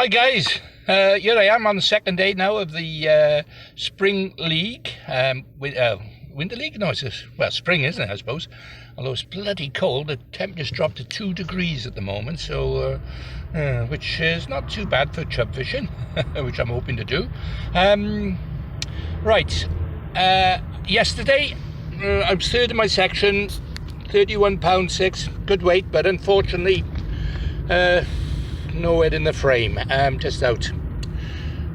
Hi guys, here I am on the second day now of the Spring League. Winter League? No, well, spring, isn't it, I suppose? Although it's bloody cold, the temperature's dropped to 2 degrees at the moment, so which is not too bad for chub fishing, which I'm hoping to do. Yesterday I was third in my section, 31 pound 6, good weight, but unfortunately nowhere in the frame, just out.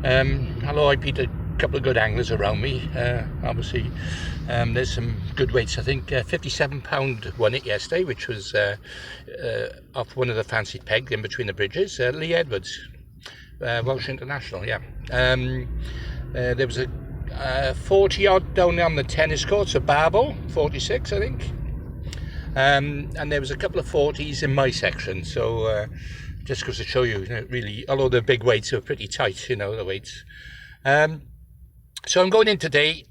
Although I beat a couple of good anglers around me, obviously there's some good weights. I think 57 pound won it yesterday, which was off one of the fancy pegs in between the bridges, Lee Edwards, Welsh International, yeah. There was a 40 odd down on the tennis courts, a barbell, 46 I think, and there was a couple of 40s in my section, so just goes to show you, really, although the big weights are pretty tight, the weights. So I'm going in today,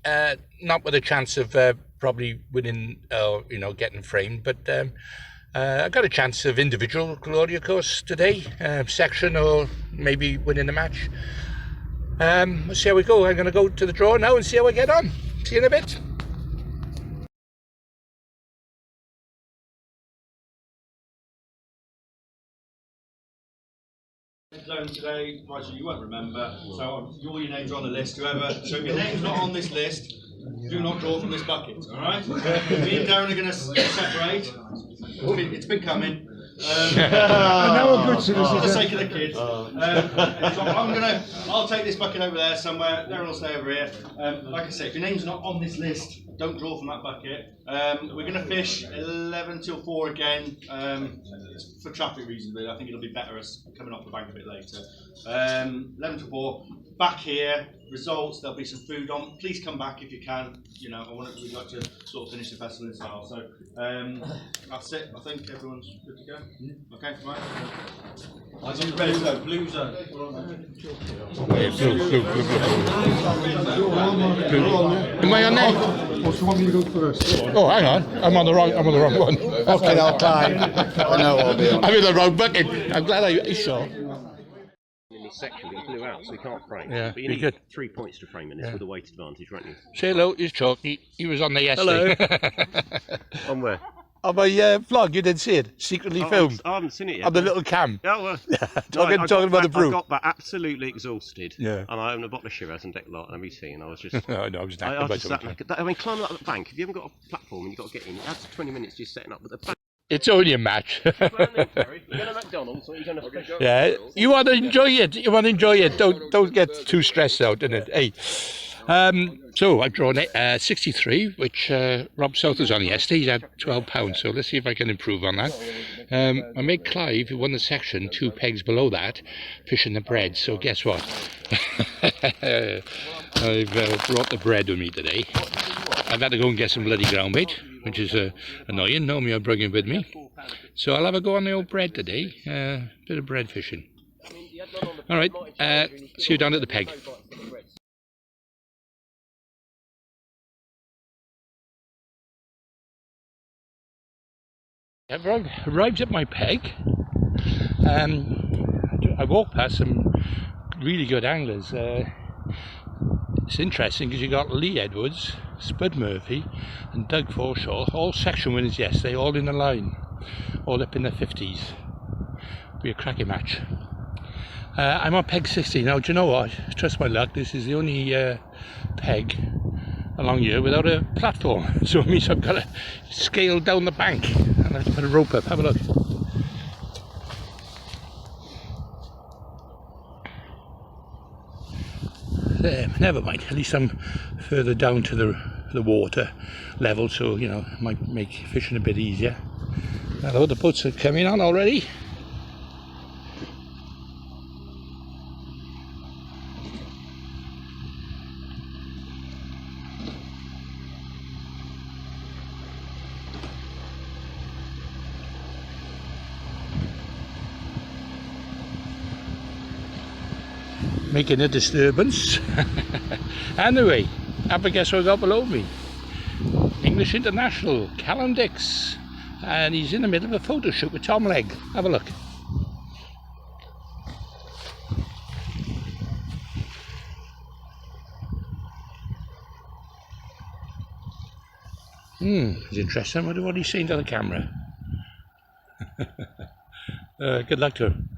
not with a chance of probably winning, getting framed, but I got a chance of individual glory, of course, today, section, or maybe winning the match. Let's see how we go. I'm going to go to the draw now and see how I get on. See you in a bit. Zone today, Roger, you won't remember, so all your names are on the list, whoever. So if your name's not on this list, do not draw from this bucket, alright? Me and Darren are going to separate. It's been coming. For the sake of the kids. So I'll take this bucket over there somewhere, Darren will stay over here. Like I say, if your name's not on this list, don't draw from that bucket. We're going to fish 11 till 4 again, for traffic reasons really. I think it'll be better us coming off the bank a bit later. 11 till 4, back here, results, there'll be some food on. Please come back if you can. We'd like to sort of finish the festival in style. So that's it. I think everyone's good to go. Yeah. Okay, right. Blue zone. Am I on there? Or do you want me to go first? Oh, hang on. I'm on the wrong one. Okay, I'll Clive. I know I'll be on. I'm in the wrong bucket. I'm glad I saw. In this section, we blew out, so we can't frame. Yeah, but you need 3 points to frame in this with a weight advantage, won't you? Say hello, he's Chalky. He was on there yesterday. Hello. On where? On my vlog, you didn't see it. Secretly filmed. I haven't seen it yet. On the little cam. Oh, well. talking about the brew. I got that absolutely exhausted. Yeah. And I owned a bottle of Shiraz and Deck Lot and everything, and I was just... No, I was knackered. I mean, climbing up the bank, if you haven't got a platform and you've got to get in, it adds 20 minutes just setting up with the bank. It's only a match. You're going to McDonald's, or you're going to... Yeah, you want to enjoy it. Don't get too stressed out, innit? Hey. So I've drawn 63, which Rob South was on yesterday. He's had 12 pounds, so let's see if I can improve on that. I made Clive, who won the section, 2 pegs below that, fishing the bread. So guess what? I've brought the bread with me today. I've had to go and get some bloody ground bait, which is annoying. Normally I bring it with me. So I'll have a go on the old bread today. Bit of bread fishing. Alright, see you down at the peg. I've arrived at my peg. I walked past some really good anglers. It's interesting because you got Lee Edwards, Spud Murphy and Doug Forshaw, all section winners yesterday, all in the line, all up in the 50s. Be a cracking match. I'm on peg 60 now. Do you know what? Trust my luck, this is the only peg along here without a platform, so it means I've got to scale down the bank and I have to put a rope up. Have a look. There, never mind, at least I'm further down to the water level, so it might make fishing a bit easier. Hello, the boats are coming on already. Making a disturbance. Anyway, have a guess what I got below me. English International, Callum Dix, and he's in the middle of a photo shoot with Tom Legg. Have a look. It's interesting. I wonder what he's saying to the camera. Good luck to him.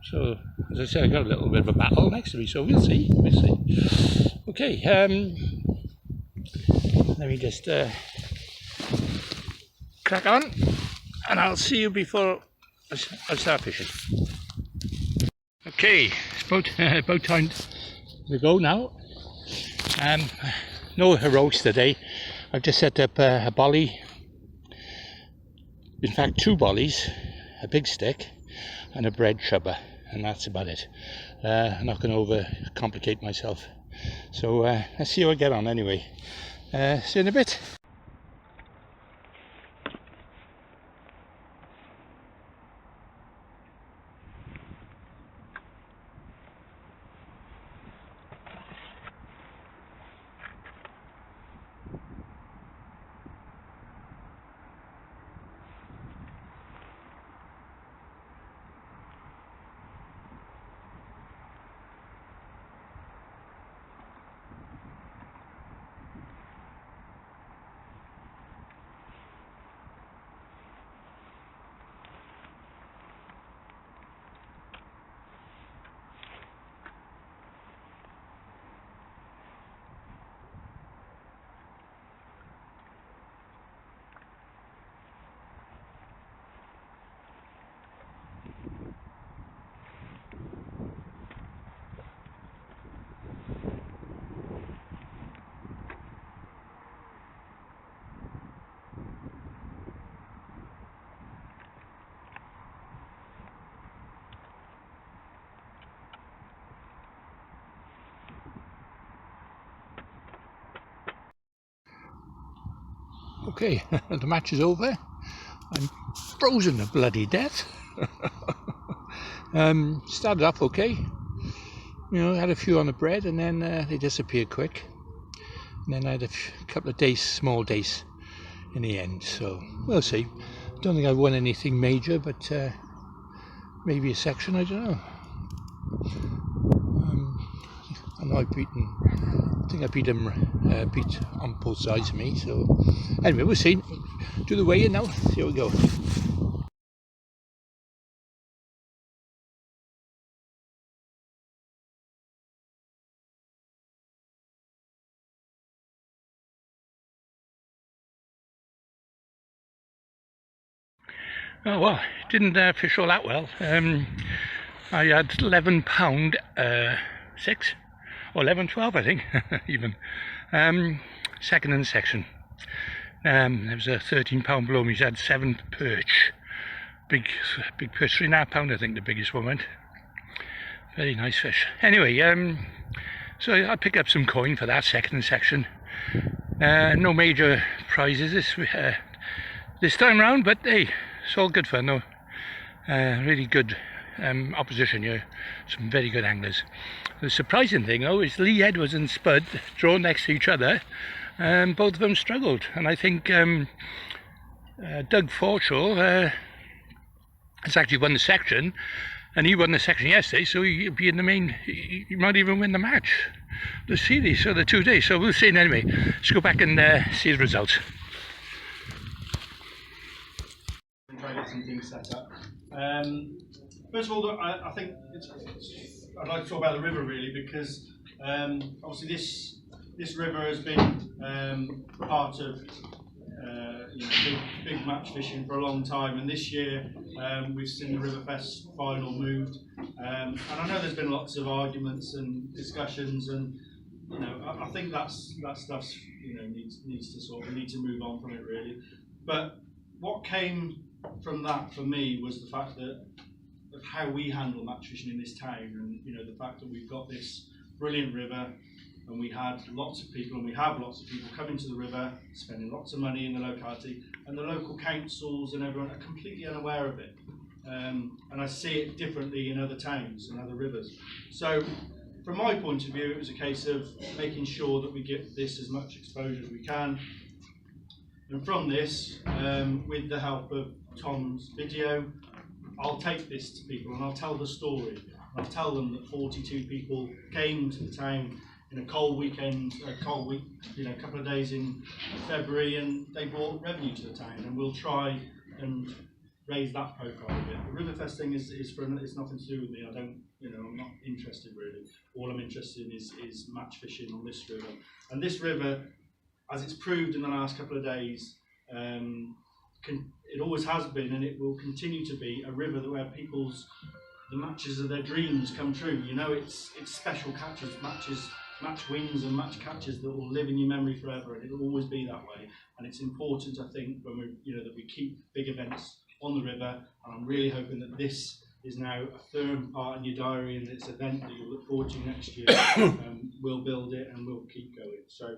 So, as I said, I got a little bit of a battle next to me, so we'll see. We'll see. Okay, let me just crack on, and I'll see you before I start fishing. Okay, it's about time to go now. No heroics today. I've just set up a bolly. In fact, 2 bollies, a big stick and a bread chubber, and that's about it. I'm not going to overcomplicate myself. So let's see how I get on anyway. See you in a bit. Okay, the match is over. I'm frozen to bloody death. Started off okay. You know, had a few on the bread, and then they disappeared quick. And then I had a couple of days, small days in the end. So we'll see. Don't think I won anything major, but maybe a section. I don't know. I know I think I beat him, beat on both sides of me. So anyway, we'll see. Do the weigh-in now. See how we go. Oh well, didn't fish all that well. I had £11 6 or 11.12 I think even. Second in the section. There was a £13 below me. He's had 7 perch, big perch, £3.5 I think the biggest one went. Very nice fish. Anyway, so I picked up some coin for that second section. No major prizes this time round, but hey, it's all good fun though. Really good opposition here, some very good anglers. The surprising thing though is Lee Edwards and Spud drawn next to each other, both of them struggled, and I think Doug Forshaw has actually won the section, and he won the section yesterday, so he'll be in the main. He might even win the match, the series, so the 2 days. So we'll see. Anyway, let's go back and see the results. Try and get some things set up. First of all, I think I'd like to talk about the river really, because obviously this river has been part of big match fishing for a long time, and this year we've seen the Riverfest final moved, and I know there's been lots of arguments and discussions, and I think that stuff's needs to sort of, we need to move on from it really. But what came from that for me was the fact of how we handle match fishing in this town, and the fact that we've got this brilliant river, and we had lots of people, and we have lots of people coming to the river, spending lots of money in the locality, and the local councils and everyone are completely unaware of it. And I see it differently in other towns and other rivers. So from my point of view, it was a case of making sure that we give this as much exposure as we can. And from this, with the help of Tom's video, I'll take this to people and I'll tell the story. I'll tell them that 42 people came to the town in a cold weekend, a couple of days in February, and they brought revenue to the town, and we'll try and raise that profile a bit. The Riverfest thing is it's nothing to do with me. I don't, I'm not interested really. All I'm interested in is match fishing on this river, and this river, as it's proved in the last couple of days, it always has been, and it will continue to be, a river where the matches of their dreams come true. It's special catches, match wins and match catches that will live in your memory forever, and it will always be that way. And it's important, I think, when that we keep big events on the river, and I'm really hoping that this is now a firm part in your diary, and it's an event that you'll look forward to next year. We'll build it and we'll keep going. So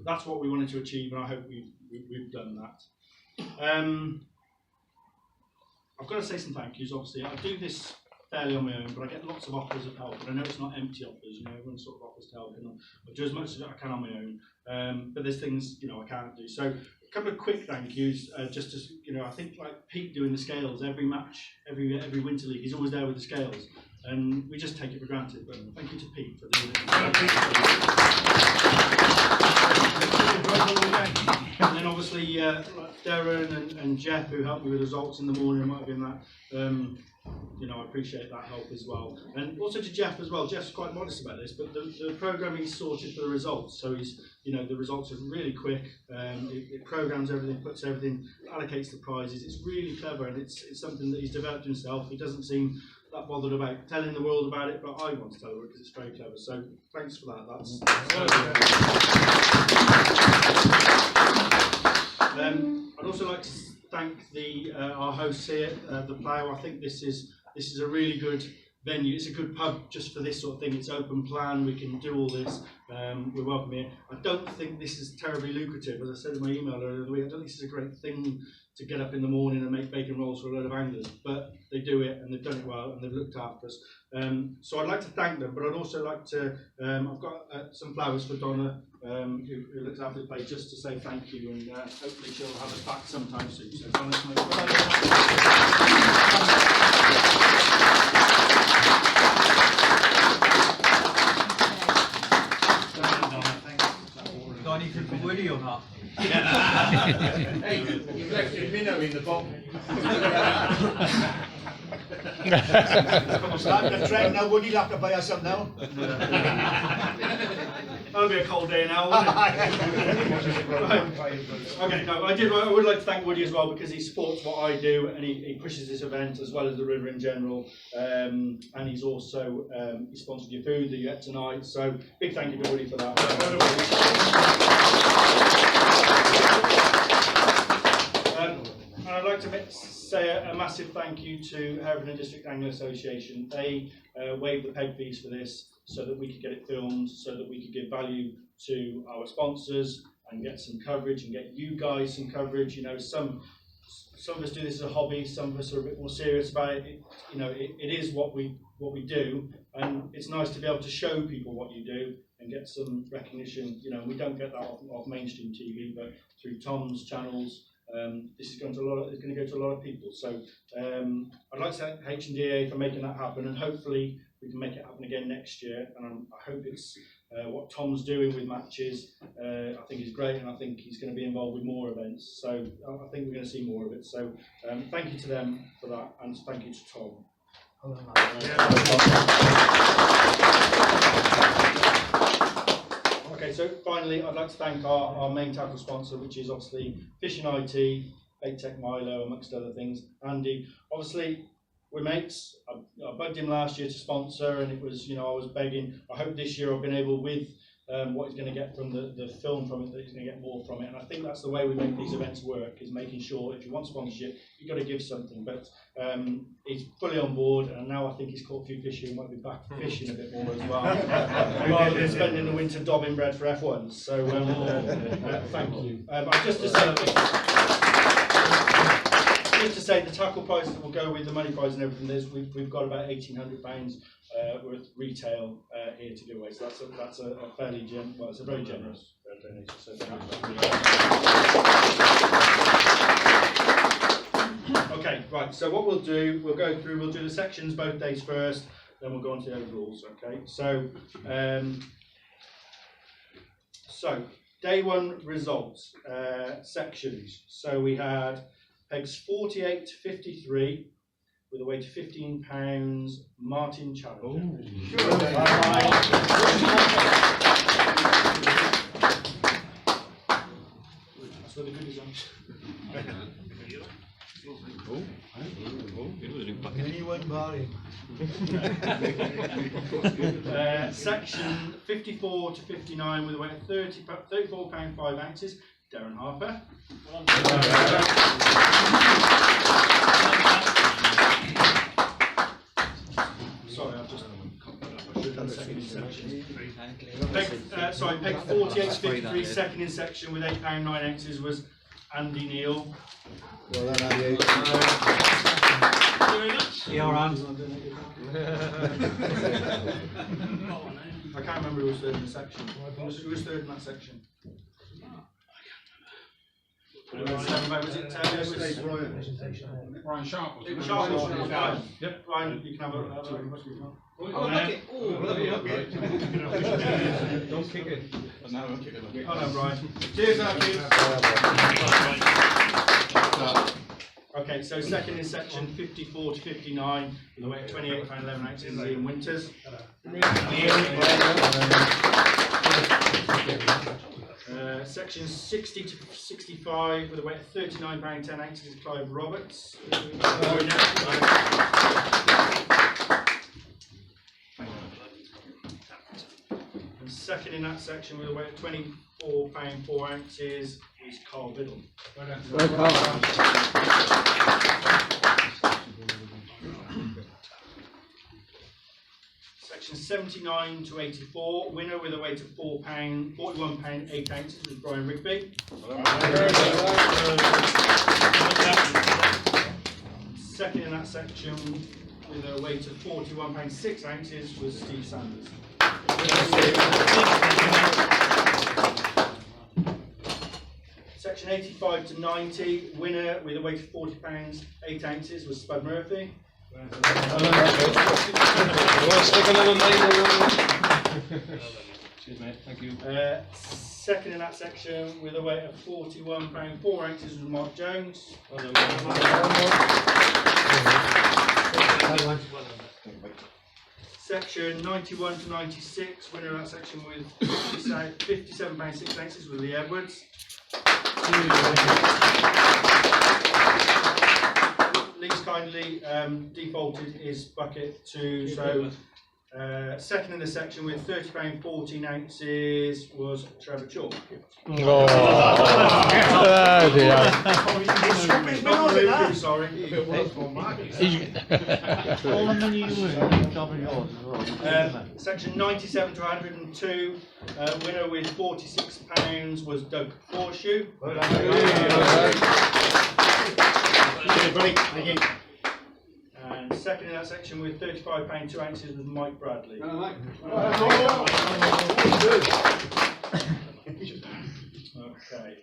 that's what we wanted to achieve, and I hope we've done that. I've got to say some thank yous. Obviously, I do this fairly on my own, but I get lots of offers of help, and I know it's not empty offers. Everyone sort of offers to help, and I do as much as I can on my own. But there's things I can't do. So a couple of quick thank yous. Just as I think like Pete doing the scales every match, every winter league, he's always there with the scales, and we just take it for granted. But thank you to Pete for doing it. And then obviously Darren and Jeff, who helped me with the results in the morning, might have been that. I appreciate that help as well. And also to Jeff as well. Jeff's quite modest about this, but the programming is sorted for the results. So the results are really quick. It programs everything, puts everything, allocates the prizes. It's really clever, and it's something that he's developed himself. He doesn't seem that bothered about telling the world about it, but I want to tell her because it's very clever. So thanks for that. I'd also like to thank our hosts here, the Plough. I think this is a really good venue. It's a good pub just for this sort of thing. It's open plan. We can do all this. We're welcome here. I don't think this is terribly lucrative. As I said in my email earlier the week, I don't think this is a great thing to get up in the morning and make bacon rolls for a load of anglers, but they do it, and they've done it well, and they've looked after us. So I'd like to thank them, but I'd also like to, I've got some flowers for Donna, who looks after the place, just to say thank you, and hopefully she'll have us back sometime soon. So Donna, Do I need to put Woody or not? Hey, you've left your minnow in the bottom. Starting the trend now, Woody, you'll have to buy us some now. That'll be a cold day now, won't it? Okay, no, I would like to thank Woody as well, because he supports what I do, and he pushes this event as well as the river in general. And he's also he sponsored your food that you ate tonight. So big thank you to Woody for that. And I'd like to say a massive thank you to Hereford District Angler Association. They waived the peg fees for this so that we could get it filmed, so that we could give value to our sponsors and get some coverage and get you guys some coverage. Some of us do this as a hobby, some of us are a bit more serious about it. It is what we do, and it's nice to be able to show people what you do and get some recognition. We don't get that off mainstream TV, but through Tom's channels. This is going to go to a lot of people. So I'd like to thank H&DA for making that happen, and hopefully we can make it happen again next year. And I hope it's what Tom's doing with matches. I think is great, and I think he's going to be involved with more events. So I think we're going to see more of it. So thank you to them for that, and thank you to Tom. Okay, so finally, I'd like to thank our main tackle sponsor, which is obviously Fishing IT, Bait Tech Milo, amongst other things. Andy, obviously, we're mates. I bugged him last year to sponsor, and it was, I was begging. I hope this year I've been able, with what he's going to get from the film from it, that he's going to get more from it. And I think that's the way we make these events work, is making sure if you want sponsorship, you've got to give something. But he's fully on board, and now I think he's caught a few fish. He might be back fishing a bit more as well, rather than spending the winter dobbing bread for F1s. So thank you. Just to say the tackle prizes will go with the money prize and everything. We've got about £1,800 worth retail here to give away. So that's a fairly it's a very generous donation. So okay, right. So what we'll do the sections both days first, then we'll go on to the overalls. Okay. So So, day one results, sections. So we had pegs 48 to 53 with a weight of £15, Martin Challenger. That's where the goodies are. Section 54 to 59 with a weight of £34 5 ounces, Darren Harper. Sorry, I've just done second in section. Peg 48 to 53, second in section with £8 9 ounces was Andy Neal. Well done, Andy. Your hand. I can't remember who was third in the section. Who was third in that section? Was it Brian Sharp. It was Sharp. Yep. Brian, you can have a Don't kick it. Oh no, Brian. Cheers, Andy. Okay, so second in section 54 to 59 with a weight of £28 11 ounces, Ian Winters. Section 60 to 65 with a weight of £39 10 ounces, Clive Roberts. And second in that section with a weight of £24 4 ounces is Carl Biddle. Section 79 to 84, winner with a weight of £41 8 ounces was Brian Rigby. Second in that section with a weight of £41 6 ounces was Steve Sanders. Section 85 to 90, winner with a weight of £40 8 ounces was Spud Murphy. Cheers, mate. Thank you. Second in that section with a weight of £41 4 ounces was Mark Jones. Section 91 to 96, winner of that section with £57 6 ounces was Lee Edwards. Lee's kindly defaulted his bucket to, so second in the section with £30 14 ounces was Trevor Chalk. Oh dear. Sorry. Section 97 to 102, winner with £46 was Doug Horseshoe. And second in that section with £35 2 ounces was Mike Bradley. Okay.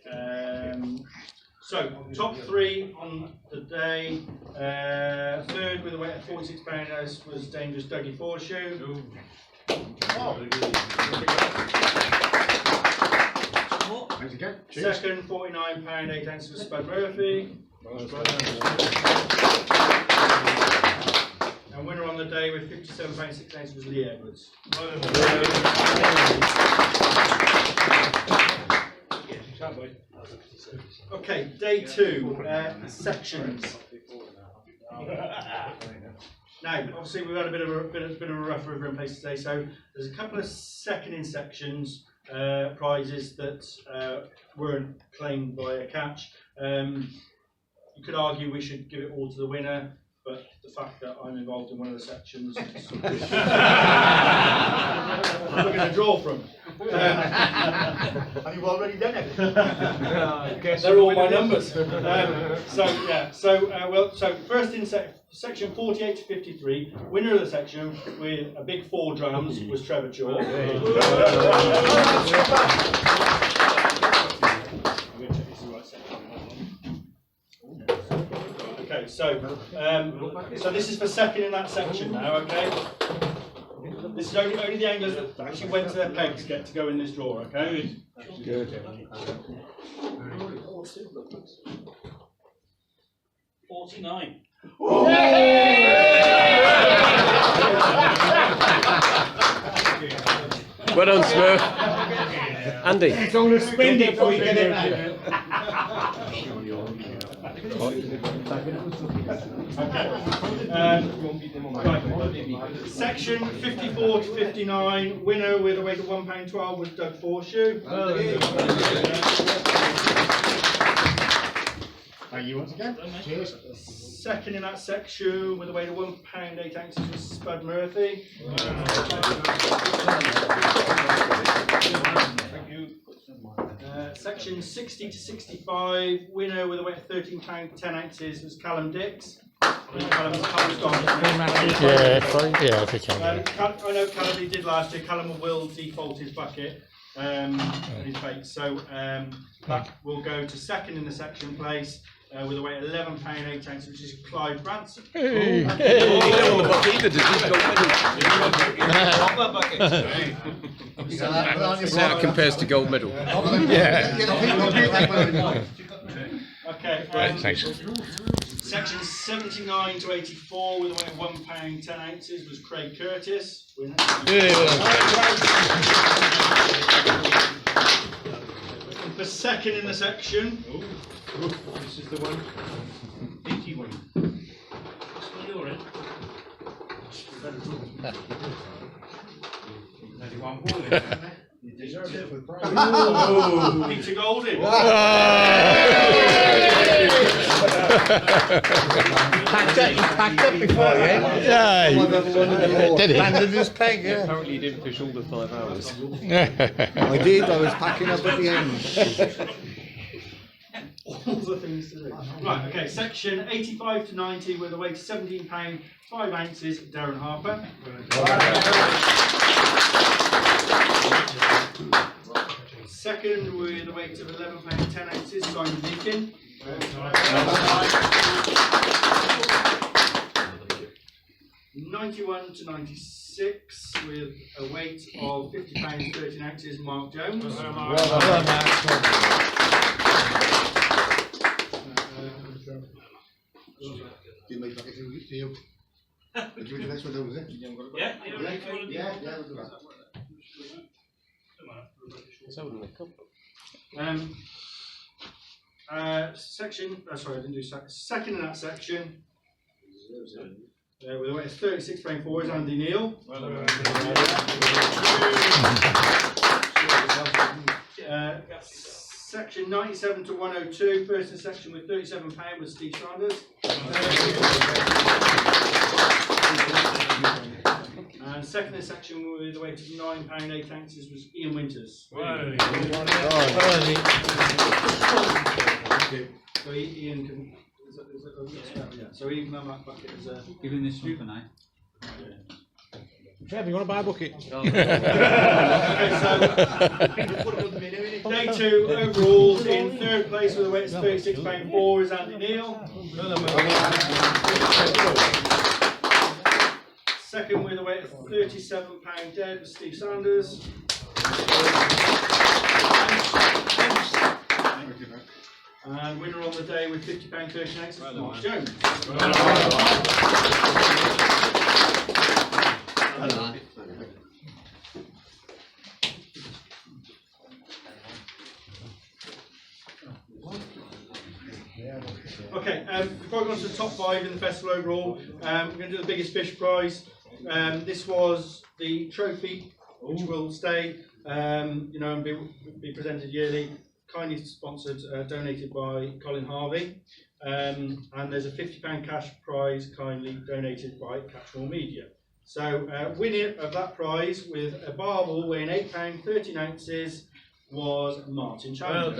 So top three on the day. Third with a weight of £46 was Dangerous Dougie Horseshoe. Second, £49 8 ounces was Spud Murphy. And winner on the day with £57 6 ounces was Lee Edwards. Okay, day two, sections. Now, obviously, we've had a bit of a rough river in place today, so there's a couple of second in sections prizes that weren't claimed by a catch. You could argue we should give it all to the winner, but the fact that I'm involved in one of the sections, we're going to draw from. And you've already done it. They're all my numbers. So first in section 48 to 53, winner of the section with a big 4 drums was Trevor Chalk. Okay, so this is for second in that section now, okay? This is only the anglers that actually went to their pegs get to go in this draw, okay? Good. 49. Well done, Smurf. Andy. I'm going to spend it before you get it back. Right. Section 54 to 59, winner with a weight of £1.12 was Doug Forshoe. Thank you once again. Cheers. Second in that section with a weight of £1 8 ounces was Spud Murphy. Thank you. Section 60 to 65, winner with a weight of £13 10 ounces was Callum Dix. Callum's gone. Yeah, fine. Yeah, if you can. I know Callum, he did last year. Callum will default his bucket and his bait, so that will go to second in the section place with a weight of £11 8 ounces, which is Clive Branson. Hey. So that compares to gold medal. Okay. Right, thanks. Section 79 to 84 with a weight of £1 10 ounces was Craig Curtis. The second in the section. This is the one. 81. You're in. You deserved it with pride. Peter Golding. Packed up before, yeah? Yeah, did he? Landed his peg, yeah. Apparently you didn't fish all the 5 hours. I did, I was packing up at the end. All the things to do. Right, okay, section 85 to 90 with a weight of £17 5 ounces, Darren Harper. Second with a weight of £11 10 ounces, Simon Deakin. 91 to 96 with a weight of £50 13 ounces, Mark Jones. Do you make like a thing to you? Do you do the next one, was it? Yeah, Yeah, we'll do that. Section, sorry, I didn't do second in that section. With a weight of £36.4 is Andy Neal. Section 97 to 102, first in section with £37 was Steve Sanders. And second in section with a weight of £9 8 ounces was Ian Winters. So Ian can. So Ian can have that bucket as a. Giving this one for now. Trev, you want to buy a bucket? Okay, so day 2 overall in third place with a weight of £36.4 is Andy Neal. Second with a weight of £37 dead was Steve Sanders. And winner on the day with £50 13 ounces is Mark Jones. Okay, before I go on to the top 5 in the festival overall, we're going to do the biggest fish prize. This was the trophy, which will stay, and be presented yearly. Kindly sponsored, donated by Colin Harvey, and there's a £50 cash prize kindly donated by Catchmore Media. So, winner of that prize with a barbel weighing £8 13 ounces was Martin Chandler.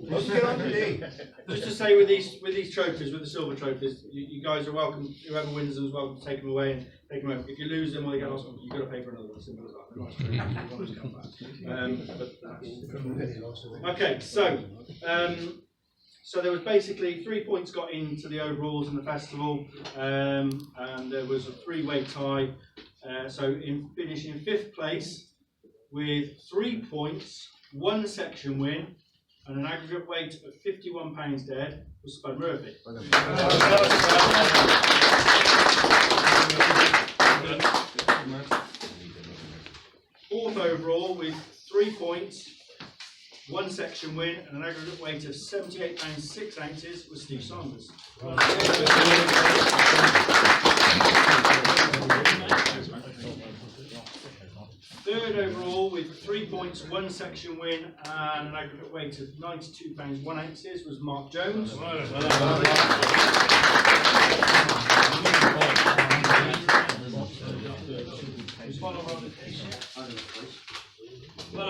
Let's get on today. Just to say, with these trophies, with the silver trophies, you guys are welcome. Whoever wins them is welcome to take them away and take them home. If you lose them or they get lost, you've got to pay for another one. Simple as that. Okay, so there was basically 3 points got into the overalls in the festival, and there was a three-way tie. So in finishing in 5th place with 3 points, 1 section win, and an aggregate weight of 51 pounds dead was Spud Murphy. 4th overall with 3 points, 1 section win, and an aggregate weight of 78 pounds 6 ounces was Steve Saunders. 3rd overall with 3 points, 1 section win, and an aggregate weight of 92 pounds 1 ounces was Mark Jones. 'em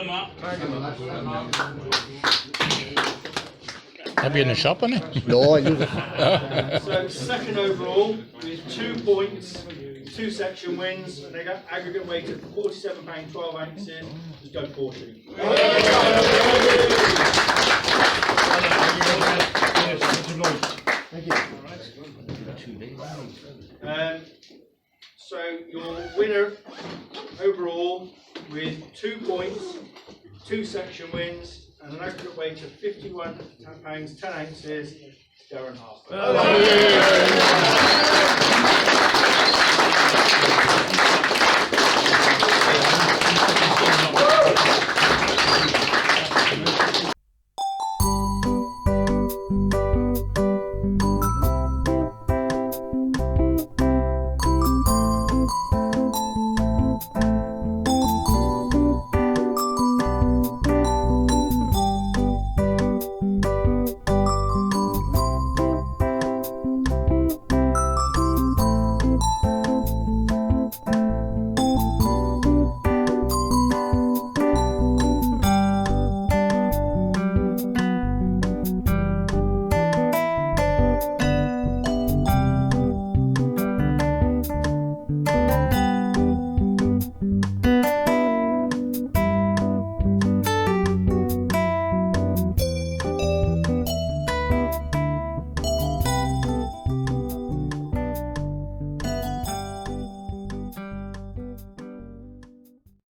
up. I'll be in the shop, isn't it? No, I do. So 2nd overall with 2 points, 2 section wins, and an aggregate weight of 47 pounds 12 ounces was Doug Fortune. Thank you. So your winner overall with 2 points, 2 section wins, and an aggregate weight of 51 pounds 10 ounces, Darren Harper.